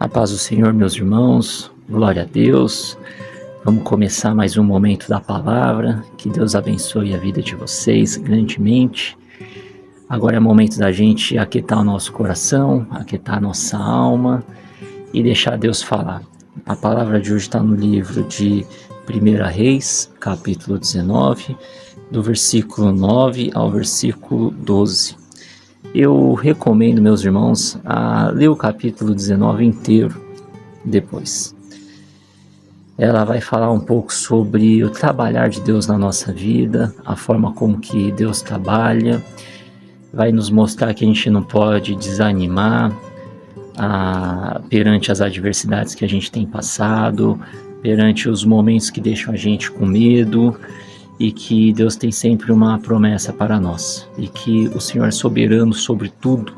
A paz do Senhor, meus irmãos, glória a Deus. Vamos começar mais um momento da palavra. Que Deus abençoe a vida de vocês grandemente. Agora é momento da gente aquietar o nosso coração, aquietar a nossa alma e deixar Deus falar. A palavra de hoje está no livro de 1 Reis, capítulo 19, do versículo 9 ao versículo 12. Eu recomendo, meus irmãos, a ler o capítulo 19 inteiro depois. Ela vai falar um pouco sobre o trabalhar de Deus na nossa vida, a forma como que Deus trabalha, vai nos mostrar que a gente não pode desanimar perante as adversidades que a gente tem passado, perante os momentos que deixam a gente com medo, e que Deus tem sempre uma promessa para nós, e que o Senhor é soberano sobre tudo,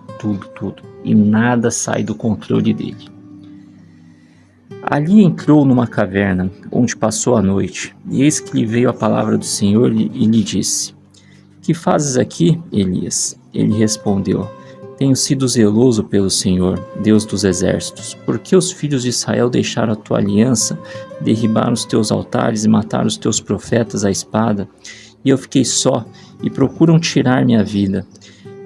e nada sai do controle dele. Ali entrou numa caverna, onde passou a noite, e eis que lhe veio a palavra do Senhor e lhe disse: Que fazes aqui, Elias? Ele respondeu: Tenho sido zeloso pelo Senhor, Deus dos exércitos, porque os filhos de Israel deixaram a tua aliança, derribaram os teus altares e mataram os teus profetas à espada, e eu fiquei só, e procuram tirar minha vida.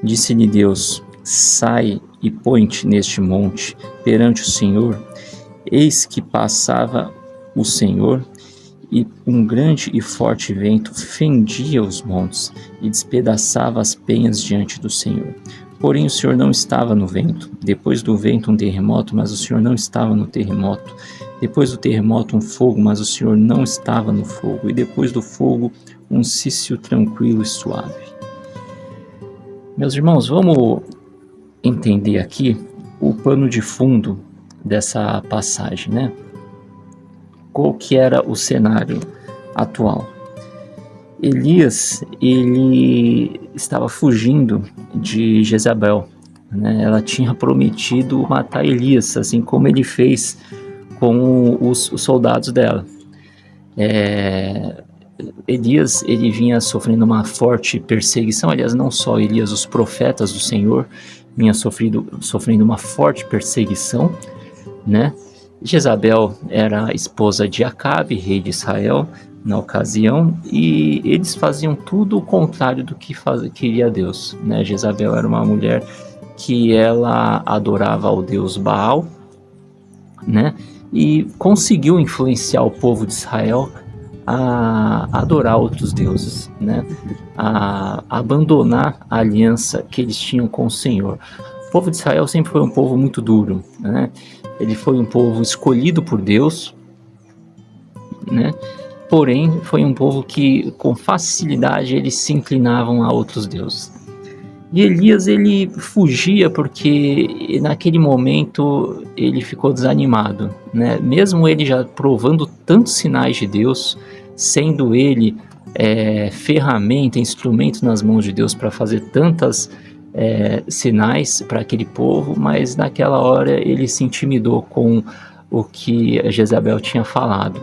Disse-lhe Deus: Sai e põe-te neste monte, perante o Senhor. Eis que passava o Senhor, e um grande e forte vento fendia os montes, e despedaçava as penhas diante do Senhor. Porém o Senhor não estava no vento. Depois do vento um terremoto, mas o Senhor não estava no terremoto. Depois do terremoto um fogo, mas o Senhor não estava no fogo. E depois do fogo um cício tranquilo e suave. Meus irmãos, vamos entender aqui o pano de fundo dessa passagem, né? Qual que era o cenário atual? Elias, ele estava fugindo de Jezabel, né? Ela tinha prometido matar Elias, assim como ele fez com os soldados dela. Elias, ele vinha sofrendo uma forte perseguição, aliás, não só Elias, os profetas do Senhor vinham sofrendo uma forte perseguição, né? Jezabel era a esposa de Acabe, rei de Israel, na ocasião, e eles faziam tudo o contrário do que queria Deus, né? Jezabel era uma mulher que ela adorava ao deus Baal, né? E conseguiu influenciar o povo de Israel a adorar outros deuses, né? A abandonar a aliança que eles tinham com o Senhor. O povo de Israel sempre foi um povo muito duro, né? Ele foi um povo escolhido por Deus, né? Porém, foi um povo que, com facilidade, eles se inclinavam a outros deuses. E Elias, ele fugia porque, naquele momento, ele ficou desanimado, né? Mesmo ele já provando tantos sinais de Deus, sendo ele ferramenta, instrumento nas mãos de Deus para fazer tantas sinais para aquele povo, mas naquela hora ele se intimidou com o que Jezabel tinha falado.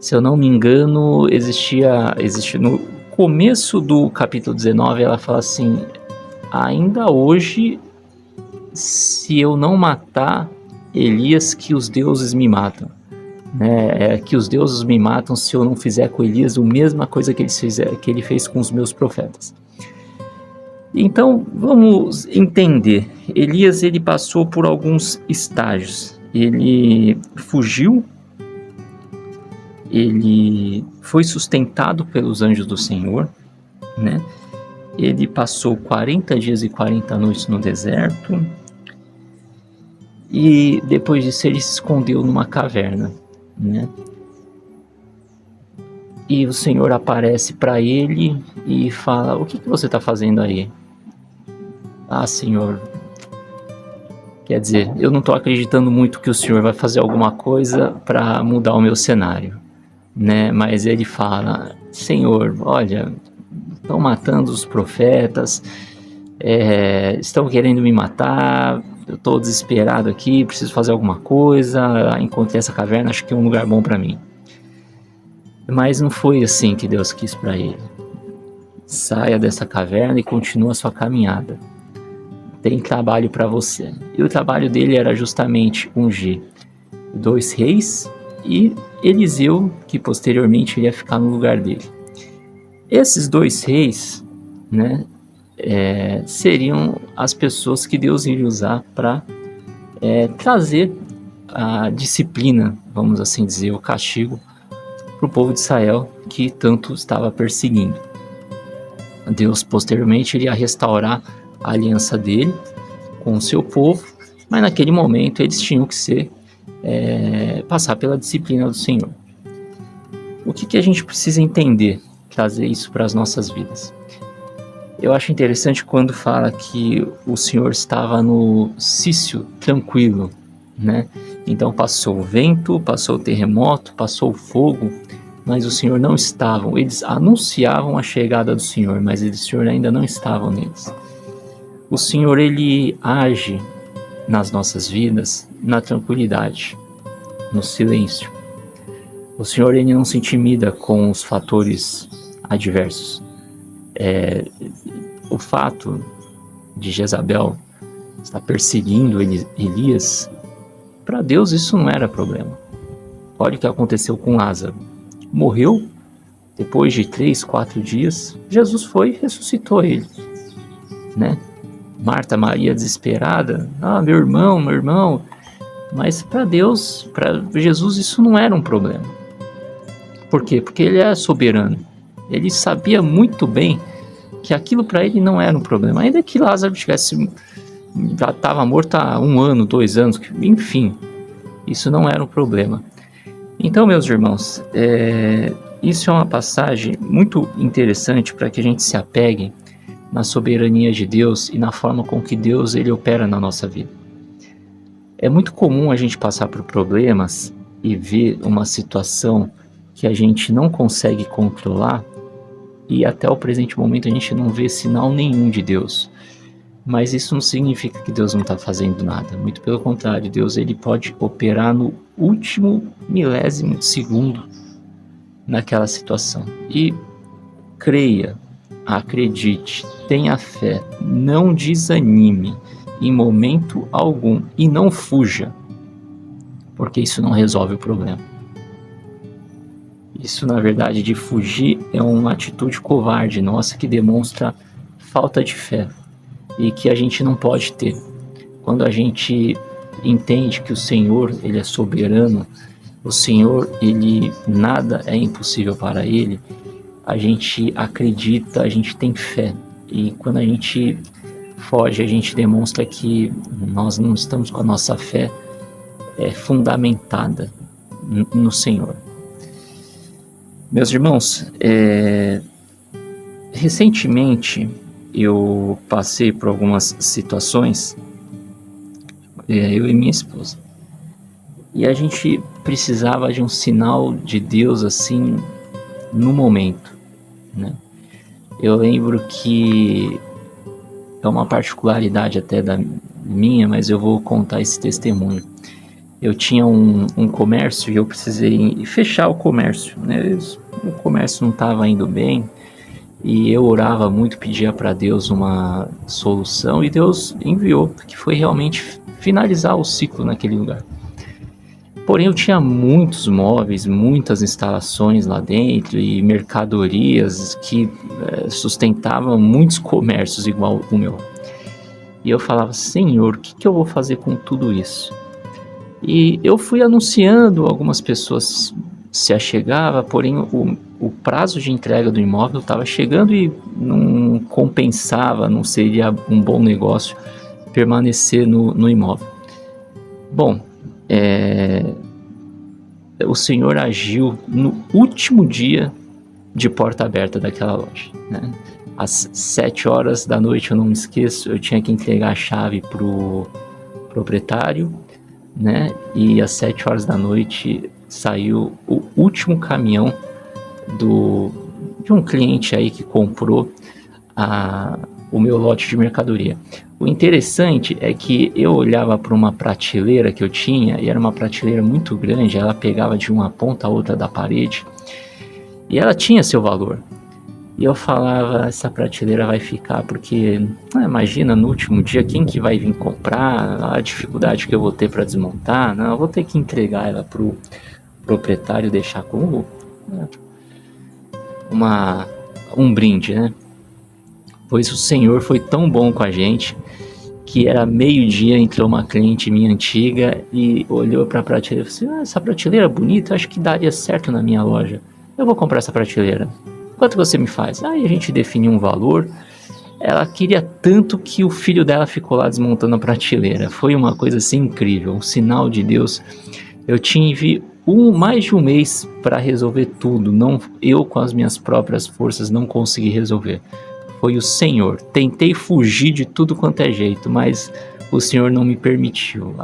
Se eu não me engano, existe no começo do capítulo 19, ela fala assim: ainda hoje, se eu não matar Elias, que os deuses me matam, né? Que os deuses me matam se eu não fizer com Elias a mesma coisa que ele fez com os meus profetas. Então, vamos entender. Elias, ele passou por alguns estágios. Ele fugiu, ele foi sustentado pelos anjos do Senhor, né? Ele passou 40 dias e 40 noites no deserto, e depois disso ele se escondeu numa caverna, né? E o Senhor aparece para ele e fala: o que você está fazendo aí? Ah, Senhor, quer dizer, eu não estou acreditando muito que o Senhor vai fazer alguma coisa para mudar o meu cenário, né? Mas ele fala: Senhor, olha, estão matando os profetas, estão querendo me matar, eu estou desesperado aqui, preciso fazer alguma coisa, encontrei essa caverna, acho que é um lugar bom para mim. Mas não foi assim que Deus quis para ele. Saia dessa caverna e continue a sua caminhada. tem trabalho para você. E o trabalho dele era justamente ungir 2 reis e Eliseu, que posteriormente iria ficar no lugar dele. Esses 2 reis, né, seriam as pessoas que Deus iria usar para trazer a disciplina, vamos assim dizer, o castigo para o povo de Israel que tanto estava perseguindo. Deus posteriormente iria restaurar a aliança dele com o seu povo, mas naquele momento eles tinham que passar pela disciplina do Senhor. O que a gente precisa entender, trazer isso para as nossas vidas? Eu acho interessante quando fala que o Senhor estava no Cício tranquilo, né? Então passou o vento, passou o terremoto, passou o fogo, mas o Senhor não estava. Eles anunciavam a chegada do Senhor, mas o Senhor ainda não estava neles. O Senhor, ele age nas nossas vidas na tranquilidade, no silêncio. O Senhor, ele não se intimida com os fatores adversos. O fato de Jezabel estar perseguindo Elias, para Deus isso não era problema. Olha o que aconteceu com Lázaro. Morreu, depois de 3, 4 dias, Jesus foi e ressuscitou ele, né? Marta, Maria desesperada, meu irmão, mas para Deus, para Jesus isso não era um problema. Por quê? Porque ele é soberano, ele sabia muito bem que aquilo para ele não era um problema, ainda que Lázaro já estava morto há 1 ano, 2 anos, enfim, isso não era um problema. Então, meus irmãos, isso é uma passagem muito interessante para que a gente se apegue na soberania de Deus e na forma com que Deus ele opera na nossa vida. É muito comum a gente passar por problemas e ver uma situação que a gente não consegue controlar e até o presente momento a gente não vê sinal nenhum de Deus. Mas isso não significa que Deus não está fazendo nada. Muito pelo contrário, Deus ele pode operar no último milésimo de segundo naquela situação. E creia, acredite, tenha fé, não desanime em momento algum e não fuja, porque isso não resolve o problema. Isso, na verdade, de fugir é uma atitude covarde nossa que demonstra falta de fé e que a gente não pode ter. Quando a gente entende que o Senhor, ele é soberano, o Senhor, ele nada é impossível para ele, a gente acredita, a gente tem fé. E quando a gente foge, a gente demonstra que nós não estamos com a nossa fé fundamentada no Senhor. Meus irmãos, recentemente eu passei por algumas situações, eu e minha esposa, e a gente precisava de um sinal de Deus assim no momento, né? Eu lembro que é uma particularidade até da minha, mas eu vou contar esse testemunho. Eu tinha um comércio e eu precisei fechar o comércio, né? O comércio não estava indo bem e eu orava muito, pedia para Deus uma solução e Deus enviou, que foi realmente finalizar o ciclo naquele lugar. Porém, eu tinha muitos móveis, muitas instalações lá dentro e mercadorias que sustentavam muitos comércios igual o meu. E eu falava, Senhor, o que eu vou fazer com tudo isso? E eu fui anunciando, algumas pessoas se achegavam, porém o prazo de entrega do imóvel estava chegando e não compensava, não seria um bom negócio permanecer no imóvel. Bom, o Senhor agiu no último dia de porta aberta daquela loja, né? Às 7 horas da noite, eu não me esqueço, eu tinha que entregar a chave pro proprietário, né? E às 7 horas da noite saiu o último caminhão de um cliente aí que comprou o meu lote de mercadoria. O interessante é que eu olhava para uma prateleira que eu tinha, e era uma prateleira muito grande, ela pegava de uma ponta a outra da parede, e ela tinha seu valor. E eu falava, essa prateleira vai ficar, porque imagina, no último dia, quem que vai vir comprar, a dificuldade que eu vou ter para desmontar, não, eu vou ter que entregar ela pro proprietário, deixar como um brinde, né? Pois o Senhor foi tão bom com a gente, que era meio-dia, entrou uma cliente minha antiga e olhou para a prateleira e falou assim, essa prateleira é bonita, acho que daria certo na minha loja, eu vou comprar essa prateleira, quanto você me faz? Aí a gente definiu um valor. Ela queria tanto que o filho dela ficou lá desmontando a prateleira. Foi uma coisa assim incrível, um sinal de Deus. Eu tive mais de um mês para resolver tudo. Não, eu com as minhas próprias forças não consegui resolver. Foi o Senhor. Tentei fugir de tudo quanto é jeito, mas o Senhor não me permitiu.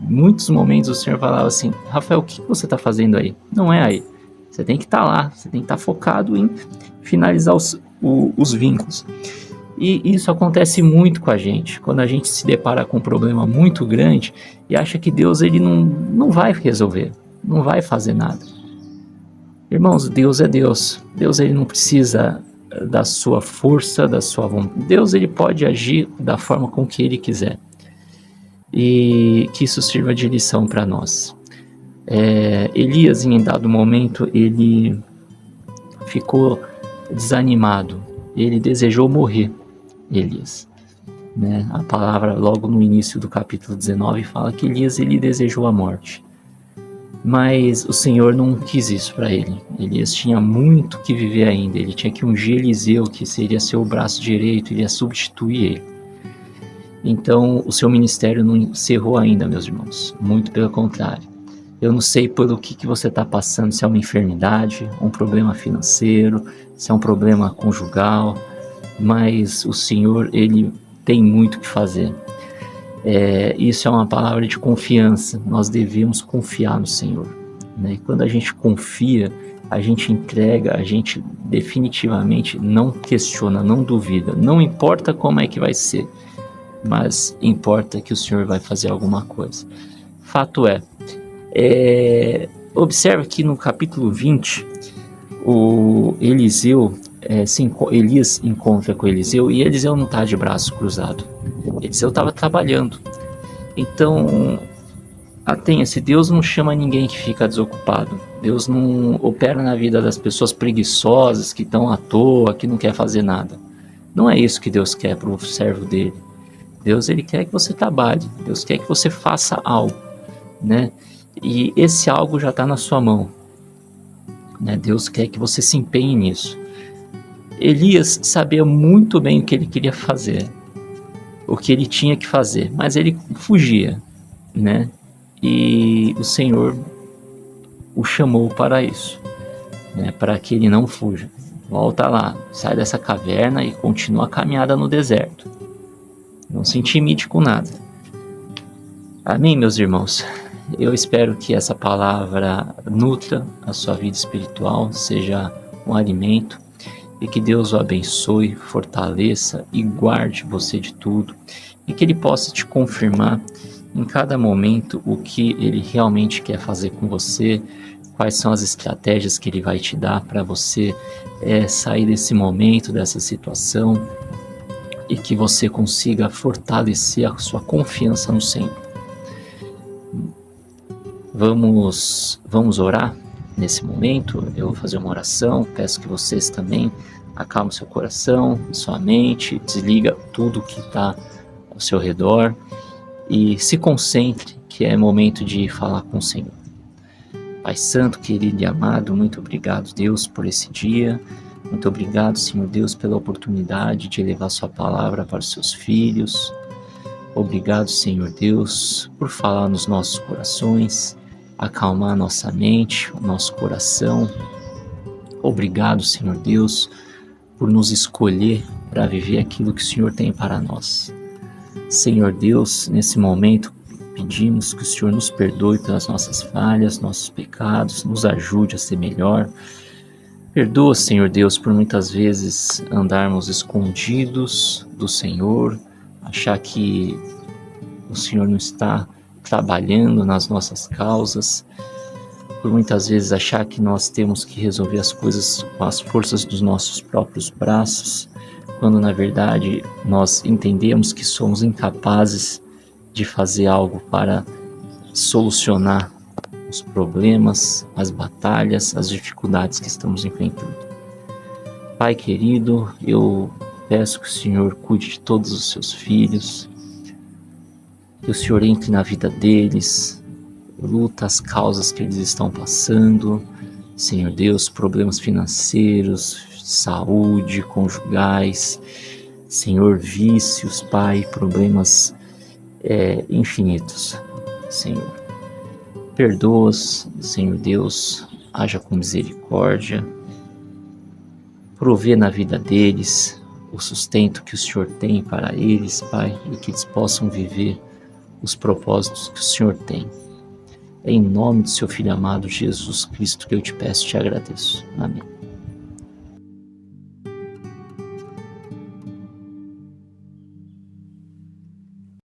Em muitos momentos o Senhor falava assim, Rafael, o que você está fazendo aí? Não é aí. Você tem que estar lá, você tem que estar focado em finalizar os vínculos. E isso acontece muito com a gente, quando a gente se depara com um problema muito grande e acha que Deus ele não vai resolver, não vai fazer nada. Irmãos, Deus é Deus. Deus ele não precisa da sua força, da sua vontade. Deus ele pode agir da forma com que ele quiser. E que isso sirva de lição para nós. Elias, em dado momento, ele ficou desanimado. Ele desejou morrer. Elias, né? A palavra logo no início do capítulo 19 fala que Elias ele desejou a morte, mas o Senhor não quis isso para ele. Elias tinha muito que viver ainda, ele tinha que ungir Eliseu, que seria seu braço direito, ele ia substituir ele. Então o seu ministério não encerrou ainda, meus irmãos, muito pelo contrário. Eu não sei pelo que você está passando, se é uma enfermidade, um problema financeiro, se é um problema conjugal, mas o Senhor ele tem muito que fazer. Isso é uma palavra de confiança. Nós devemos confiar no Senhor, né? Quando a gente confia, a gente entrega, a gente definitivamente não questiona, não duvida. Não importa como é que vai ser, mas importa que o Senhor vai fazer alguma coisa. Fato observa que no capítulo 20, o Eliseu Elias encontra com Eliseu e Eliseu não está de braço cruzado. Eliseu estava trabalhando. Então, atenha-se, Deus não chama ninguém que fica desocupado. Deus não opera na vida das pessoas preguiçosas, que estão à toa, que não quer fazer nada. Não é isso que Deus quer para o servo dele. Deus ele quer que você trabalhe. Deus quer que você faça algo, né? E esse algo já está na sua mão, né? Deus quer que você se empenhe nisso. Elias sabia muito bem o que ele queria fazer, o que ele tinha que fazer, mas ele fugia, né? E o Senhor o chamou para isso, né? Para que ele não fuja. Volta lá, sai dessa caverna e continua a caminhada no deserto. Não se intimide com nada. Amém, meus irmãos? Eu espero que essa palavra nutra a sua vida espiritual, seja um alimento, e que Deus o abençoe, fortaleça e guarde você de tudo, e que Ele possa te confirmar em cada momento o que Ele realmente quer fazer com você, quais são as estratégias que Ele vai te dar para você sair desse momento, dessa situação, e que você consiga fortalecer a sua confiança no Senhor. Vamos orar nesse momento. Eu vou fazer uma oração, peço que vocês também acalmem seu coração, sua mente, desliga tudo que está ao seu redor e se concentre, que é momento de falar com o Senhor. Pai Santo, querido e amado, muito obrigado, Deus, por esse dia. Muito obrigado, Senhor Deus, pela oportunidade de levar sua palavra para os seus filhos. Obrigado, Senhor Deus, por falar nos nossos corações, acalmar a nossa mente, o nosso coração. Obrigado, Senhor Deus, por nos escolher para viver aquilo que o Senhor tem para nós. Senhor Deus, nesse momento, pedimos que o Senhor nos perdoe pelas nossas falhas, nossos pecados, nos ajude a ser melhor. Perdoa, Senhor Deus, por muitas vezes andarmos escondidos do Senhor, achar que o Senhor não está trabalhando nas nossas causas. por muitas vezes achar que nós temos que resolver as coisas com as forças dos nossos próprios braços, quando na verdade nós entendemos que somos incapazes de fazer algo para solucionar os problemas, as batalhas, as dificuldades que estamos enfrentando. Pai querido, eu peço que o Senhor cuide de todos os seus filhos, que o Senhor entre na vida deles, luta as causas que eles estão passando, Senhor Deus, problemas financeiros, saúde, conjugais, Senhor, vícios, Pai, problemas infinitos, Senhor. Perdoa-os, Senhor Deus, haja com misericórdia, provê na vida deles o sustento que o Senhor tem para eles, Pai, e que eles possam viver os propósitos que o Senhor tem. É em nome do seu Filho amado Jesus Cristo que eu te peço e te agradeço. Amém.